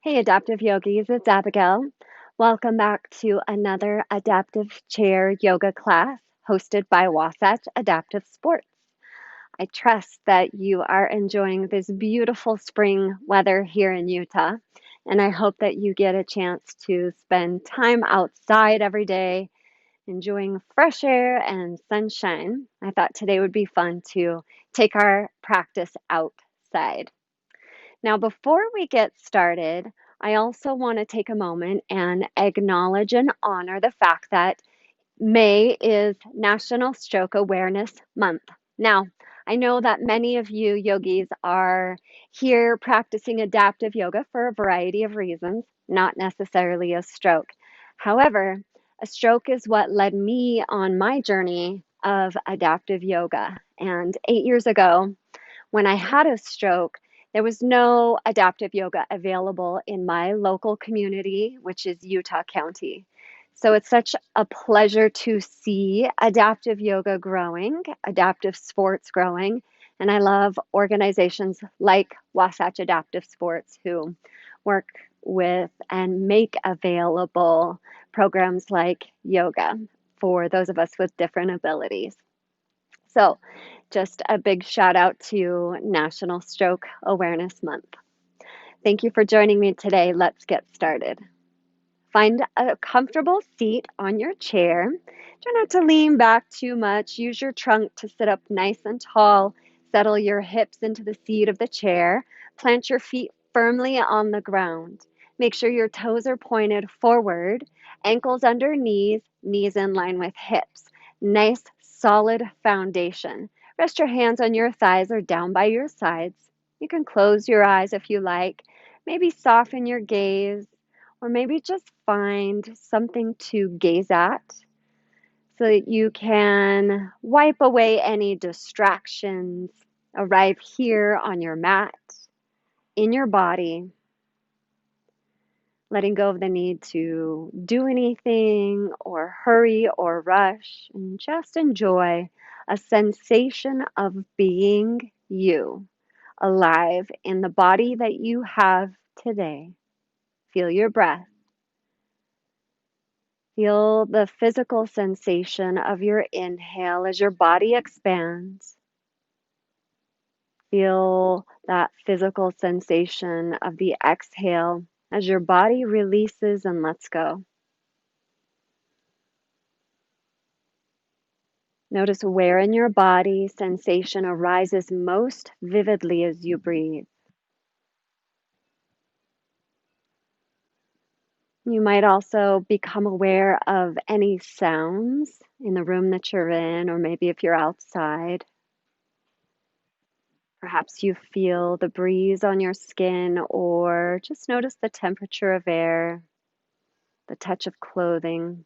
Hey, adaptive yogis, it's Abigail. Welcome back to another adaptive chair yoga class hosted by Wasatch Adaptive Sports. I trust that you are enjoying this beautiful spring weather here in Utah, and I hope that you get a chance to spend time outside every day enjoying fresh air and sunshine. I thought today would be fun to take our practice outside. Now, before we get started, I also want to take a moment and acknowledge and honor the fact that May is National Stroke Awareness Month. Now, I know that many of you yogis are here practicing adaptive yoga for a variety of reasons, not necessarily a stroke. However, a stroke is what led me on my journey of adaptive yoga. And 8 years ago, when I had a stroke, there was no adaptive yoga available in my local community, which is Utah County. So it's such a pleasure to see adaptive yoga growing, adaptive sports growing. And I love organizations like Wasatch Adaptive Sports who work with and make available programs like yoga for those of us with different abilities. So, just a big shout out to National Stroke Awareness Month. Thank you for joining me today. Let's get started. Find a comfortable seat on your chair. Try not to lean back too much. Use your trunk to sit up nice and tall. Settle your hips into the seat of the chair. Plant your feet firmly on the ground. Make sure your toes are pointed forward, ankles under knees, knees in line with hips. Nice, solid foundation. Rest your hands on your thighs or down by your sides. You can close your eyes if you like. Maybe soften your gaze or maybe just find something to gaze at so that you can wipe away any distractions. Arrive here on your mat, in your body, letting go of the need to do anything or hurry or rush, and just enjoy a sensation of being you, alive in the body that you have today. Feel your breath. Feel the physical sensation of your inhale as your body expands. Feel that physical sensation of the exhale as your body releases and lets go. Notice where in your body sensation arises most vividly as you breathe. You might also become aware of any sounds in the room that you're in, or maybe if you're outside. Perhaps you feel the breeze on your skin, or just notice the temperature of air, the touch of clothing.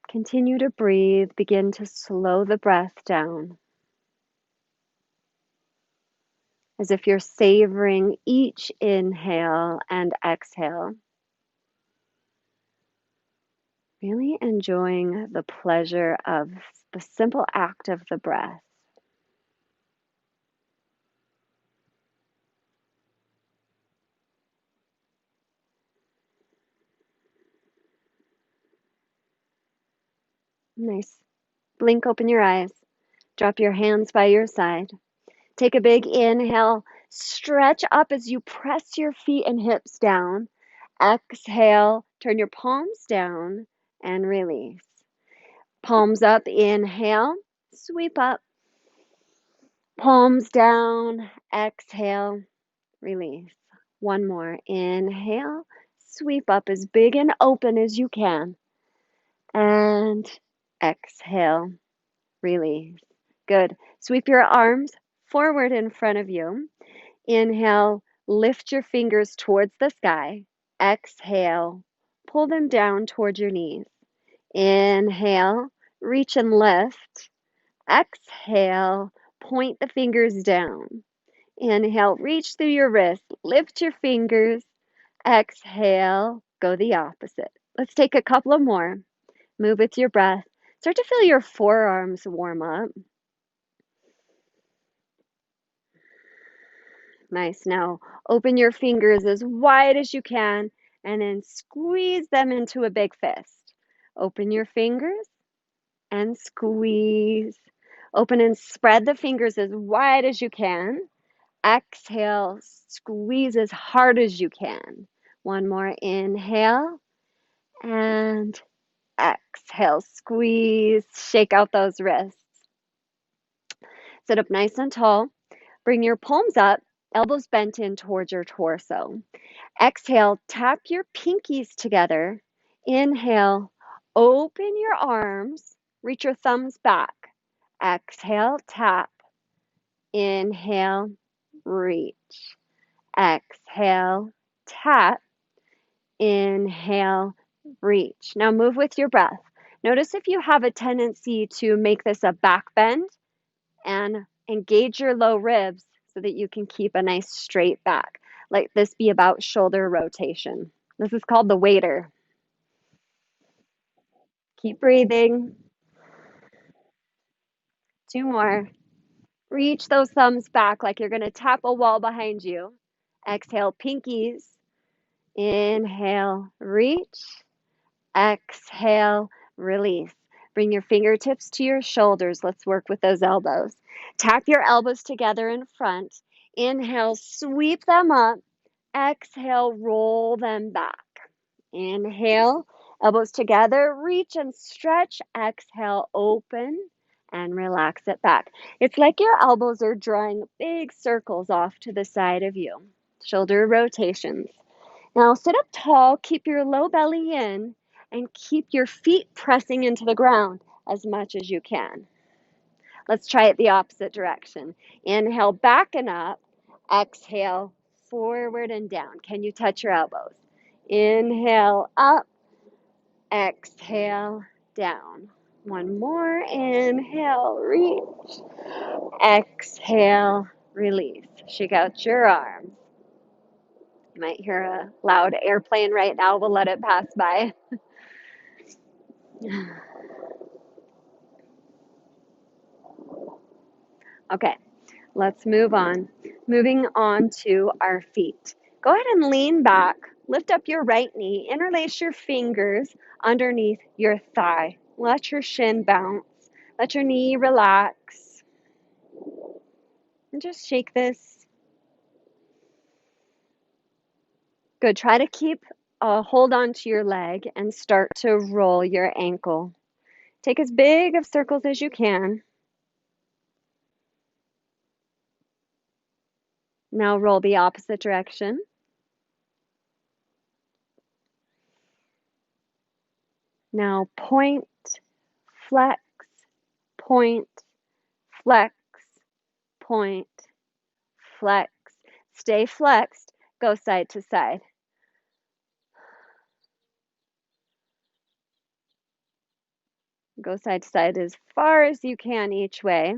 Continue to breathe. Begin to slow the breath down as if you're savoring each inhale and exhale. Really enjoying the pleasure of the simple act of the breath. Nice. Blink open your eyes. Drop your hands by your side. Take a big inhale. Stretch up as you press your feet and hips down. Exhale. Turn your palms down and release. Palms up. Inhale. Sweep up. Palms down. Exhale. Release. One more. Inhale. Sweep up as big and open as you can. And exhale. Release. Good. Sweep your arms forward in front of you. Inhale, lift your fingers towards the sky. Exhale, pull them down towards your knees. Inhale, reach and lift. Exhale, point the fingers down. Inhale, reach through your wrist, lift your fingers. Exhale, go the opposite. Let's take a couple of more. Move with your breath. Start to feel your forearms warm up. Nice. Now open your fingers as wide as you can and then squeeze them into a big fist. Open your fingers and squeeze. Open and spread the fingers as wide as you can. Exhale, squeeze as hard as you can. One more inhale and exhale, squeeze. Shake out those wrists. Sit up nice and tall. Bring your palms up, elbows bent in towards your torso. Exhale, tap your pinkies together. Inhale, open your arms, reach your thumbs back. Exhale, tap. Inhale, reach. Exhale, tap. Inhale, reach. Now move with your breath. Notice if you have a tendency to make this a back bend and engage your low ribs so that you can keep a nice straight back. Let this be about shoulder rotation. This is called the waiter. Keep breathing. Two more. Reach those thumbs back like you're going to tap a wall behind you. Exhale, pinkies. Inhale, reach. Exhale, release. Bring your fingertips to your shoulders. Let's work with those elbows. Tap your elbows together in front. Inhale, sweep them up. Exhale, roll them back. Inhale, elbows together, reach and stretch. Exhale, open and relax it back. It's like your elbows are drawing big circles off to the side of you. Shoulder rotations. Now sit up tall, keep your low belly in, and keep your feet pressing into the ground as much as you can. Let's try it the opposite direction. Inhale, back and up. Exhale, forward and down. Can you touch your elbows? Inhale, up. Exhale, down. One more. Inhale, reach. Exhale, release. Shake out your arms. You might hear a loud airplane right now. We'll let it pass by. Okay, let's move on. Moving on to our feet. Go ahead and lean back. Lift up your right knee. Interlace your fingers underneath your thigh. Let your shin bounce. Let your knee relax. And just shake this. Good. Try to keep a hold onto your leg and start to roll your ankle. Take as big of circles as you can. Now roll the opposite direction. Now point, flex, point, flex, point, flex. Stay flexed. Go side to side. Go side to side as far as you can each way.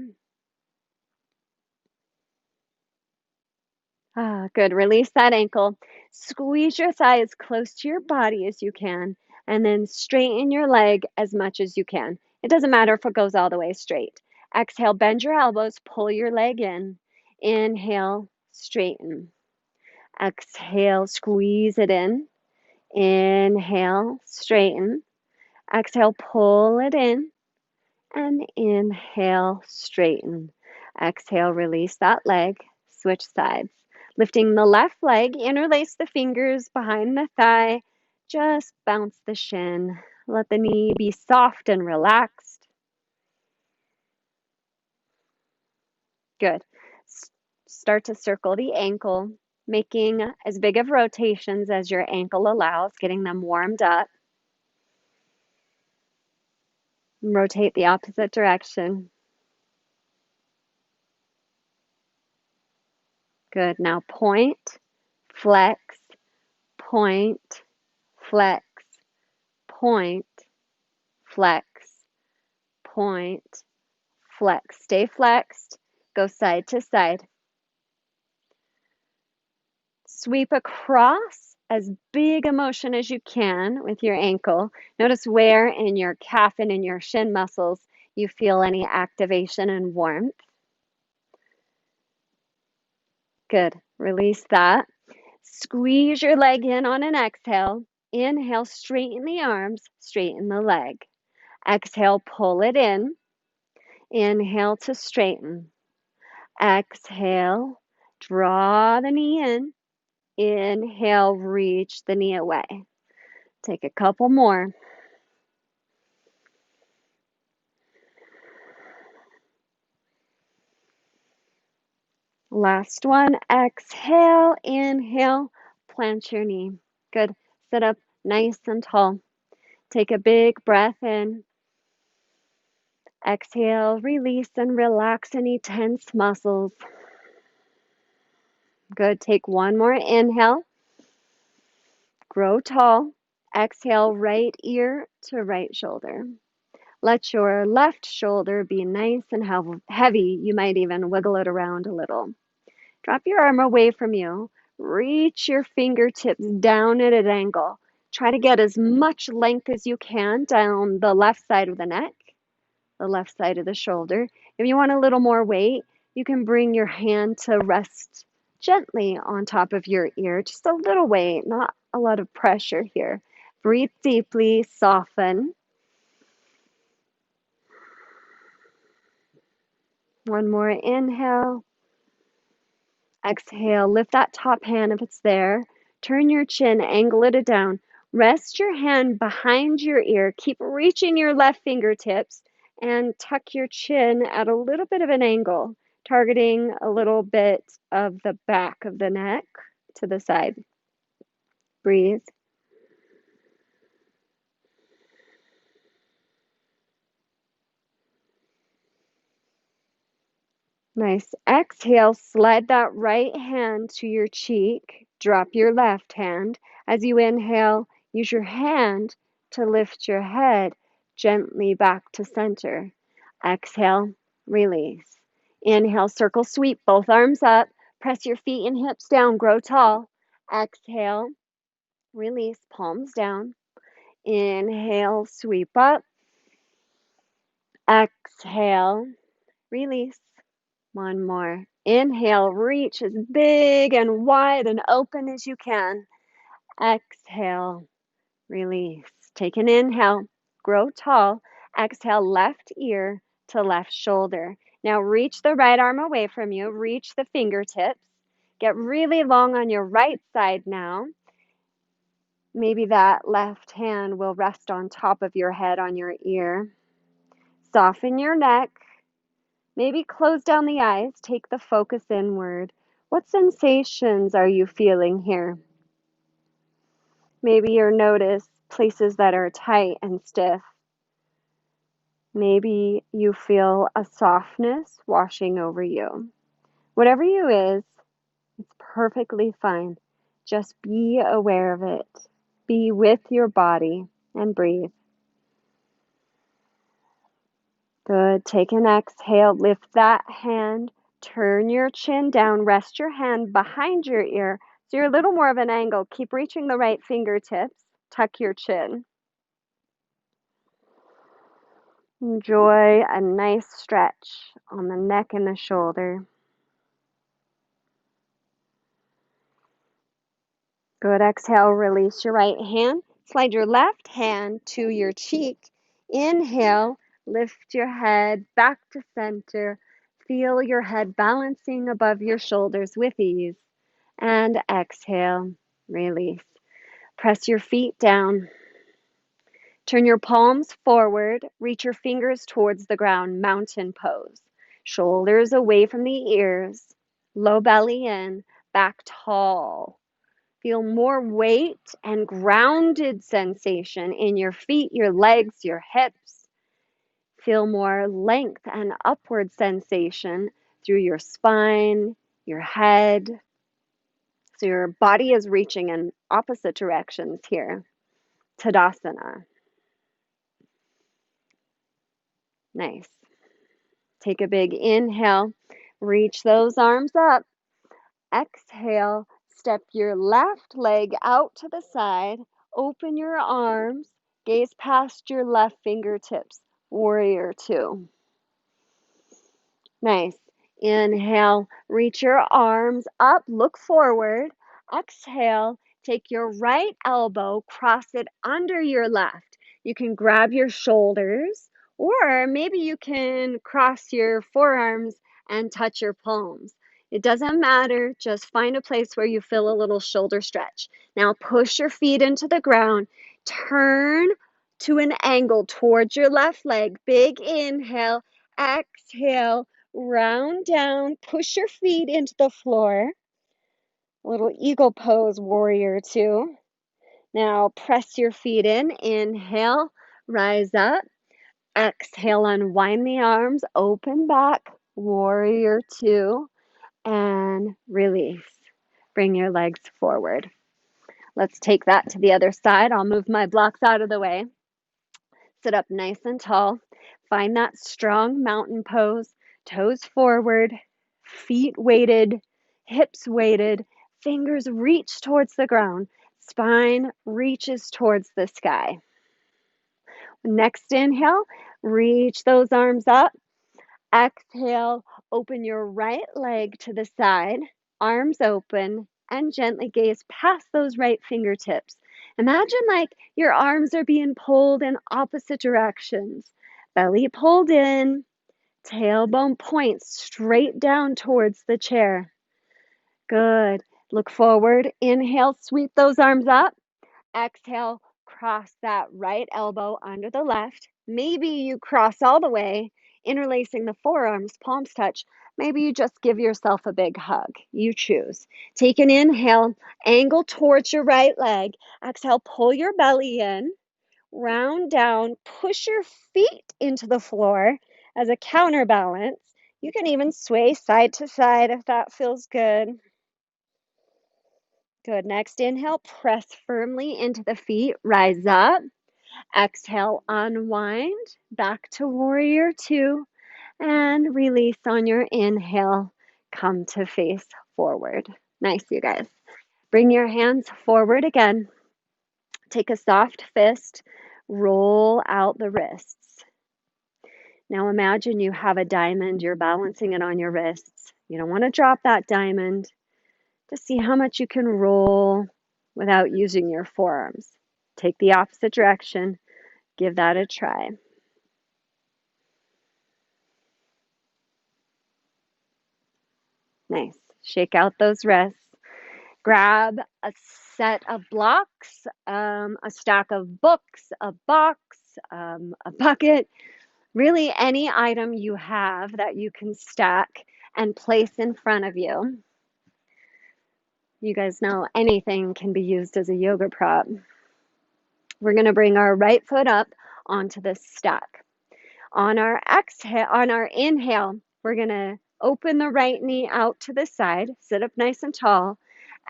Ah, good. Release that ankle. Squeeze your thigh as close to your body as you can, and then straighten your leg as much as you can. It doesn't matter if it goes all the way straight. Exhale, bend your elbows, pull your leg in. Inhale, straighten. Exhale, squeeze it in. Inhale, straighten. Exhale, pull it in. And inhale, straighten. Exhale, release that leg. Switch sides. Lifting the left leg, interlace the fingers behind the thigh. Just bounce the shin. Let the knee be soft and relaxed. Good. Start to circle the ankle, making as big of rotations as your ankle allows, getting them warmed up. Rotate the opposite direction. Good. Now point, flex, point, flex, point, flex, point, flex. Stay flexed. Go side to side. Sweep across as big a motion as you can with your ankle. Notice where in your calf and in your shin muscles you feel any activation and warmth. Good. Release that. Squeeze your leg in on an exhale. Inhale, straighten the arms, straighten the leg. Exhale, pull it in. Inhale to straighten. Exhale, draw the knee in. Inhale, reach the knee away. Take a couple more. Last one. Exhale, inhale, plant your knee. Good. Sit up nice and tall. Take a big breath in. Exhale, release and relax any tense muscles. Good. Take one more inhale. Grow tall. Exhale, right ear to right shoulder. Let your left shoulder be nice and heavy. You might even wiggle it around a little. Drop your arm away from you. Reach your fingertips down at an angle. Try to get as much length as you can down the left side of the neck, the left side of the shoulder. If you want a little more weight, you can bring your hand to rest gently on top of your ear. Just a little weight, not a lot of pressure here. Breathe deeply, soften. One more inhale. Exhale, lift that top hand if it's there. Turn your chin, angle it down. Rest your hand behind your ear. Keep reaching your left fingertips and tuck your chin at a little bit of an angle, targeting a little bit of the back of the neck to the side. Breathe. Nice. Exhale, slide that right hand to your cheek. Drop your left hand. As you inhale, use your hand to lift your head gently back to center. Exhale, release. Inhale, circle sweep, both arms up. Press your feet and hips down, grow tall. Exhale, release, palms down. Inhale, sweep up. Exhale, release. One more. Inhale, reach as big and wide and open as you can. Exhale, release. Take an inhale, grow tall. Exhale, left ear to left shoulder. Now reach the right arm away from you. Reach the fingertips. Get really long on your right side now. Maybe that left hand will rest on top of your head on your ear. Soften your neck. Maybe close down the eyes, take the focus inward. What sensations are you feeling here? Maybe you notice places that are tight and stiff. Maybe you feel a softness washing over you. Whatever you is, it's perfectly fine. Just be aware of it. Be with your body and breathe. Good. Take an exhale. Lift that hand. Turn your chin down. Rest your hand behind your ear so you're a little more of an angle. Keep reaching the right fingertips. Tuck your chin. Enjoy a nice stretch on the neck and the shoulder. Good. Exhale. Release your right hand. Slide your left hand to your cheek. Inhale. Lift your head back to center. Feel your head balancing above your shoulders with ease. And exhale, release. Press your feet down. Turn your palms forward. Reach your fingers towards the ground, mountain pose. Shoulders away from the ears. Low belly in, back tall. Feel more weight and grounded sensation in your feet, your legs, your hips. Feel more length and upward sensation through your spine, your head. So your body is reaching in opposite directions here. Tadasana. Nice. Take a big inhale. Reach those arms up. Exhale. Step your left leg out to the side. Open your arms. Gaze past your left fingertips. Warrior two. Nice. Inhale, reach your arms up, look forward. Exhale, take your right elbow, cross it under your left. You can grab your shoulders, or maybe you can cross your forearms and touch your palms. It doesn't matter, just find a place where you feel a little shoulder stretch. Now push your feet into the ground, turn to an angle towards your left leg. Big inhale, exhale. Round down, push your feet into the floor. A little eagle pose, warrior two. Now press your feet in. Inhale, rise up. Exhale, unwind the arms, open back, warrior two, and release. Bring your legs forward. Let's take that to the other side. I'll move my blocks out of the way. Sit up nice and tall. Find that strong mountain pose. Toes forward, feet weighted, hips weighted, fingers reach towards the ground, spine reaches towards the sky. Next inhale, reach those arms up. Exhale, open your right leg to the side, arms open, and gently gaze past those right fingertips. Imagine like your arms are being pulled in opposite directions. Belly pulled in, tailbone points straight down towards the chair. Good. Look forward. Inhale, sweep those arms up. Exhale, cross that right elbow under the left. Maybe you cross all the way, interlacing the forearms, palms touch. Maybe you just give yourself a big hug. You choose. Take an inhale, angle towards your right leg. Exhale, pull your belly in, round down, push your feet into the floor as a counterbalance. You can even sway side to side if that feels good. Good. Next inhale, press firmly into the feet, rise up. Exhale, unwind, back to warrior two, and release on your inhale. Come to face forward. Nice, you guys. Bring your hands forward again. Take a soft fist, roll out the wrists. Now imagine you have a diamond, you're balancing it on your wrists. You don't want to drop that diamond. Just see how much you can roll without using your forearms. Take the opposite direction. Give that a try. Nice. Shake out those wrists. Grab a set of blocks, a stack of books, a box, a bucket, really any item you have that you can stack and place in front of you. You guys know anything can be used as a yoga prop. We're going to bring our right foot up onto this stack. On our exhale, on our inhale, we're going to open the right knee out to the side, sit up nice and tall.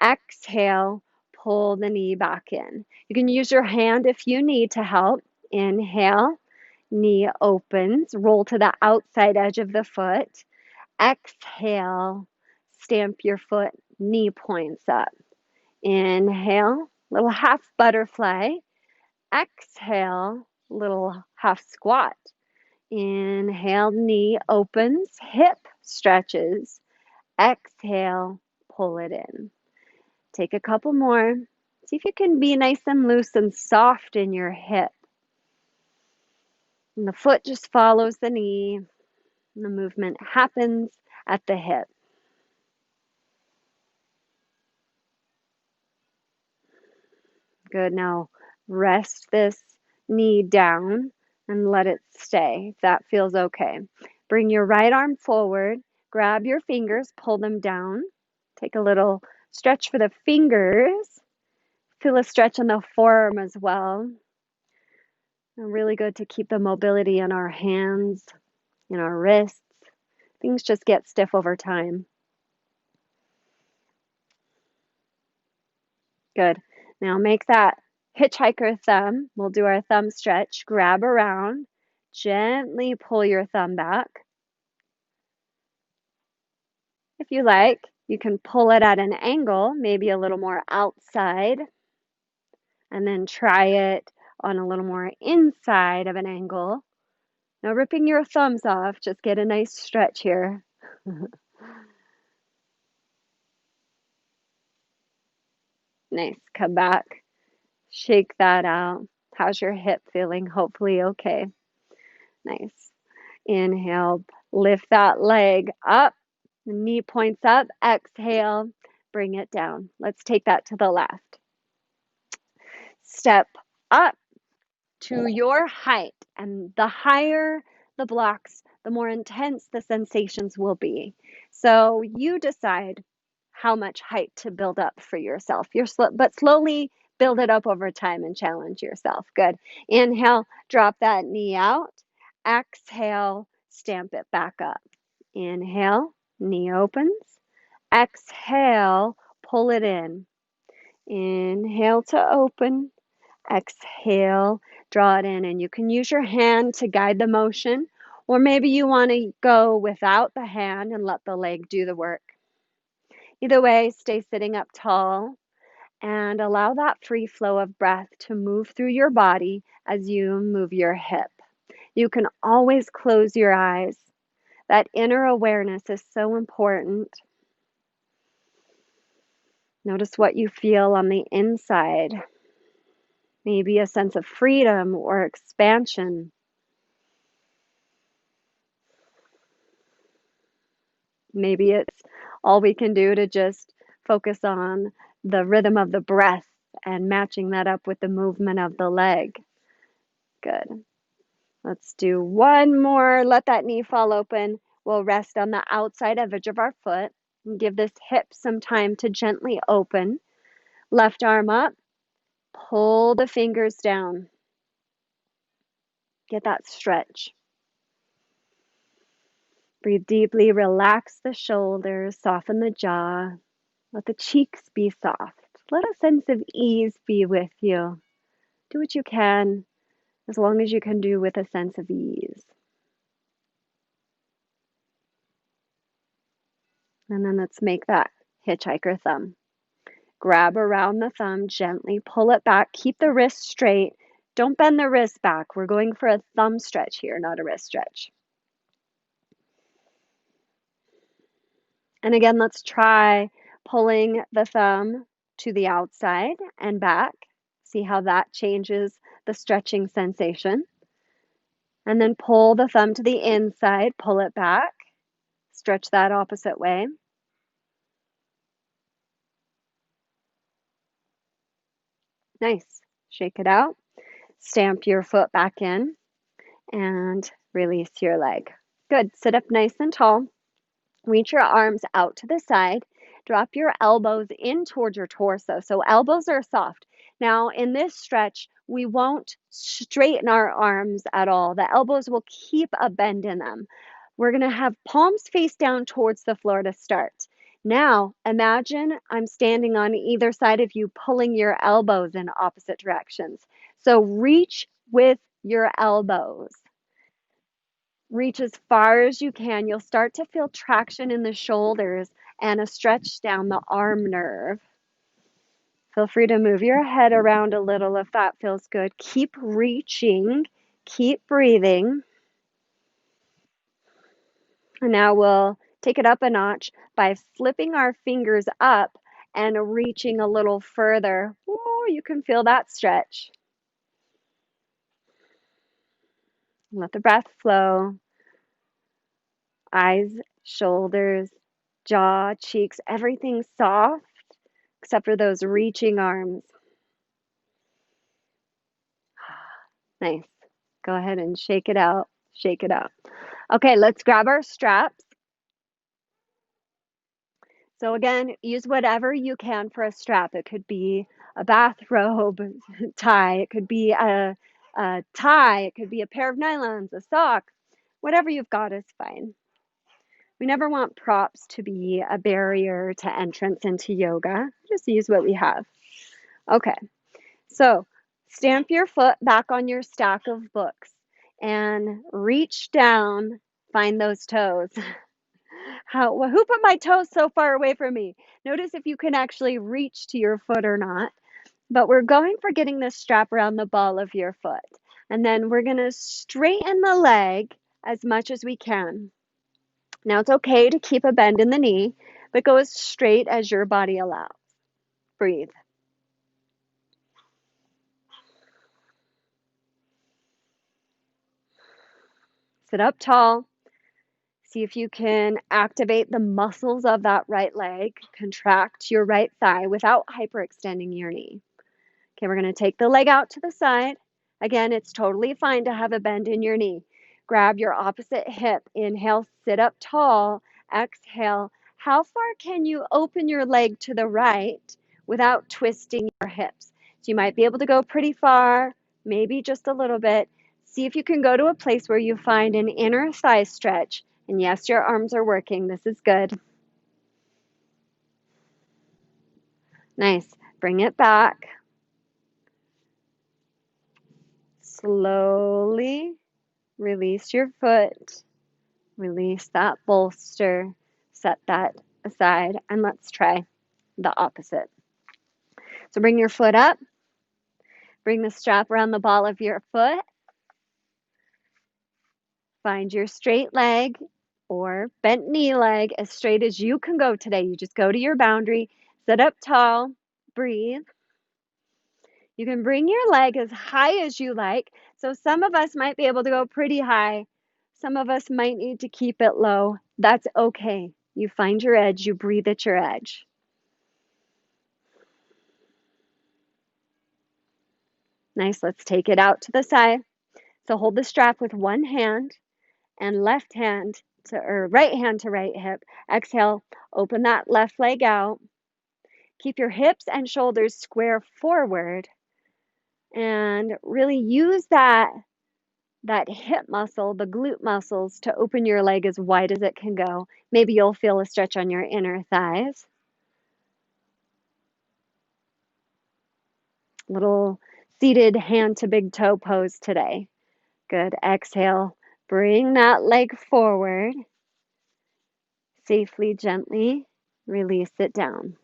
Exhale, pull the knee back in. You can use your hand if you need to help. Inhale, knee opens, roll to the outside edge of the foot. Exhale, stamp your foot, knee points up. Inhale, little half butterfly. Exhale, little half squat. Inhale, knee opens, hip stretches. Exhale, pull it in. Take a couple more. See if you can be nice and loose and soft in your hip. And the foot just follows the knee. And the movement happens at the hip. Good. Now rest this knee down and let it stay if that feels okay. Bring your right arm forward. Grab your fingers, pull them down. Take a little stretch for the fingers. Feel a stretch on the forearm as well. And really good to keep the mobility in our hands, in our wrists. Things just get stiff over time. Good. Now make that hitchhiker thumb. We'll do our thumb stretch. Grab around. Gently pull your thumb back. If you like, you can pull it at an angle, maybe a little more outside, and then try it on a little more inside of an angle. No ripping your thumbs off, just get a nice stretch here. Nice. Come back. Shake that out. How's your hip feeling? Hopefully okay. Nice. Inhale. Lift that leg up. The knee points up. Exhale. Bring it down. Let's take that to the left. Step up to your height. And the higher the blocks, the more intense the sensations will be. So you decide how much height to build up for yourself. But slowly build it up over time and challenge yourself. Good. Inhale, drop that knee out. Exhale, stamp it back up. Inhale, knee opens. Exhale, pull it in. Inhale to open. Exhale, draw it in, and you can use your hand to guide the motion, or maybe you want to go without the hand and let the leg do the work. Either way, stay sitting up tall and allow that free flow of breath to move through your body as you move your hip. You can always close your eyes. That inner awareness is so important. Notice what you feel on the inside. Maybe a sense of freedom or expansion. Maybe it's all we can do to just focus on the rhythm of the breath and matching that up with the movement of the leg. Good. Let's do one more. Let that knee fall open. We'll rest on the outside edge of our foot and give this hip some time to gently open. Left arm up. Pull the fingers down. Get that stretch. Breathe deeply, relax the shoulders, soften the jaw. Let the cheeks be soft. Let a sense of ease be with you. Do what you can, as long as you can do with a sense of ease. And then let's make that hitchhiker thumb. Grab around the thumb, gently pull it back. Keep the wrist straight. Don't bend the wrist back. We're going for a thumb stretch here, not a wrist stretch. And again, let's try pulling the thumb to the outside and back. See how that changes the stretching sensation. And then pull the thumb to the inside, pull it back, stretch that opposite way. Nice. Shake it out. Stamp your foot back in and release your leg. Good. Sit up nice and tall. Reach your arms out to the side. Drop your elbows in towards your torso. So elbows are soft. Now, in this stretch, we won't straighten our arms at all. The elbows will keep a bend in them. We're going to have palms face down towards the floor to start. Now, imagine I'm standing on either side of you, pulling your elbows in opposite directions. So reach with your elbows. Reach as far as you can. You'll start to feel traction in the shoulders and a stretch down the arm nerve. Feel free to move your head around a little if that feels good. Keep reaching, keep breathing. And now we'll take it up a notch by flipping our fingers up and reaching a little further. Oh, you can feel that stretch. Let the breath flow. Eyes, shoulders, jaw, cheeks, everything soft except for those reaching arms. Nice. Go ahead and shake it out. Shake it out. Okay, let's grab our straps. So again, use whatever you can for a strap. It could be a bathrobe tie. It could be a tie. It could be a pair of nylons, a sock. Whatever you've got is fine. We never want props to be a barrier to entrance into yoga. Just use what we have. Okay, so stamp your foot back on your stack of books and reach down, find those toes. Who put my toes so far away from me? Notice if you can actually reach to your foot or not. But we're going for getting this strap around the ball of your foot. And then we're going to straighten the leg as much as we can. Now it's okay to keep a bend in the knee, but go as straight as your body allows. Breathe. Sit up tall. See if you can activate the muscles of that right leg. Contract your right thigh without hyperextending your knee. Okay, we're going to take the leg out to the side. Again, it's totally fine to have a bend in your knee. Grab your opposite hip. Inhale, sit up tall. Exhale. How far can you open your leg to the right without twisting your hips? So you might be able to go pretty far, maybe just a little bit. See if you can go to a place where you find an inner thigh stretch. And yes, your arms are working. This is good. Nice. Bring it back. Slowly release your foot. Release that bolster. Set that aside. And let's try the opposite. So bring your foot up. Bring the strap around the ball of your foot. Find your straight leg or bent knee leg as straight as you can go today. You just go to your boundary. Sit up tall. Breathe. You can bring your leg as high as you like. So some of us might be able to go pretty high. Some of us might need to keep it low. That's okay. You find your edge. You breathe at your edge. Nice. Let's take it out to the side. So hold the strap with one hand and left hand to, or right hand to right hip. Exhale. Open that left leg out. Keep your hips and shoulders square forward. And really use that hip muscle, the glute muscles, to open your leg as wide as it can go. Maybe you'll feel a stretch on your inner thighs. Little seated hand to big toe pose today. Good. Exhale. Bring that leg forward. Safely, gently release it down.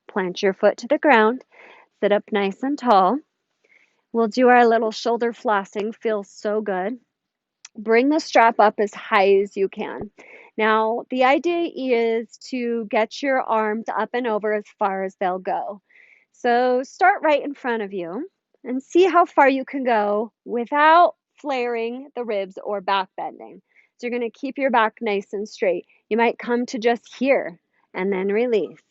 Plant your foot to the ground. Sit up nice and tall. We'll do our little shoulder flossing. Feels so good. Bring the strap up as high as you can. Now, the idea is to get your arms up and over as far as they'll go. So start right in front of you and see how far you can go without flaring the ribs or back bending. So you're going to keep your back nice and straight. You might come to just here and then release.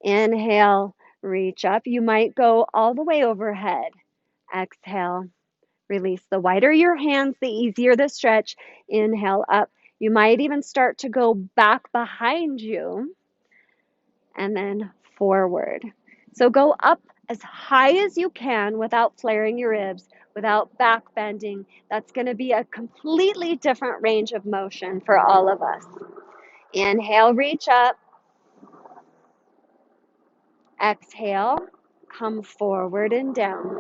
Inhale, reach up. You might go all the way overhead. Exhale. Release. The wider your hands, the easier the stretch. Inhale up. You might even start to go back behind you and then forward. So go up as high as you can without flaring your ribs, without back bending. That's going to be a completely different range of motion for all of us. Inhale, reach up. Exhale, come forward and down.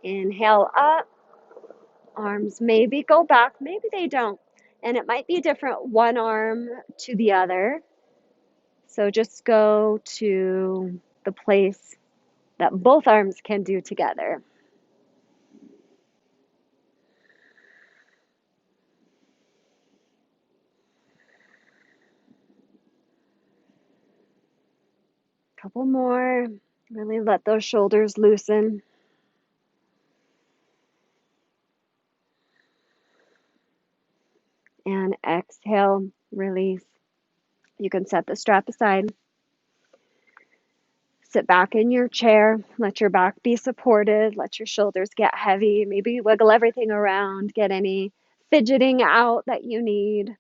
Inhale up. Arms maybe go back, maybe they don't. And it might be different one arm to the other. So just go to the place that both arms can do together. Couple more. Really let those shoulders loosen. And exhale, release. You can set the strap aside. Sit back in your chair. Let your back be supported. Let your shoulders get heavy. Maybe wiggle everything around. Get any fidgeting out that you need.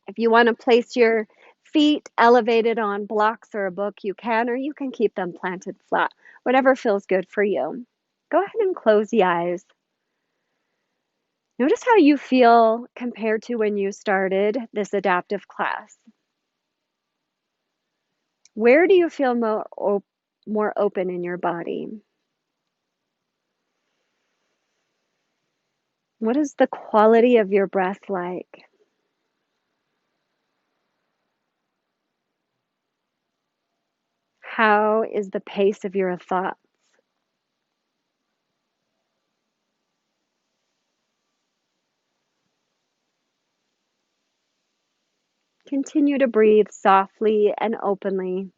If you want to place your feet elevated on blocks or a book, you can, or you can keep them planted flat. Whatever feels good for you. Go ahead and close the eyes. Notice how you feel compared to when you started this adaptive class. Where do you feel more open in your body? What is the quality of your breath like? How is the pace of your thoughts? Continue to breathe softly and openly.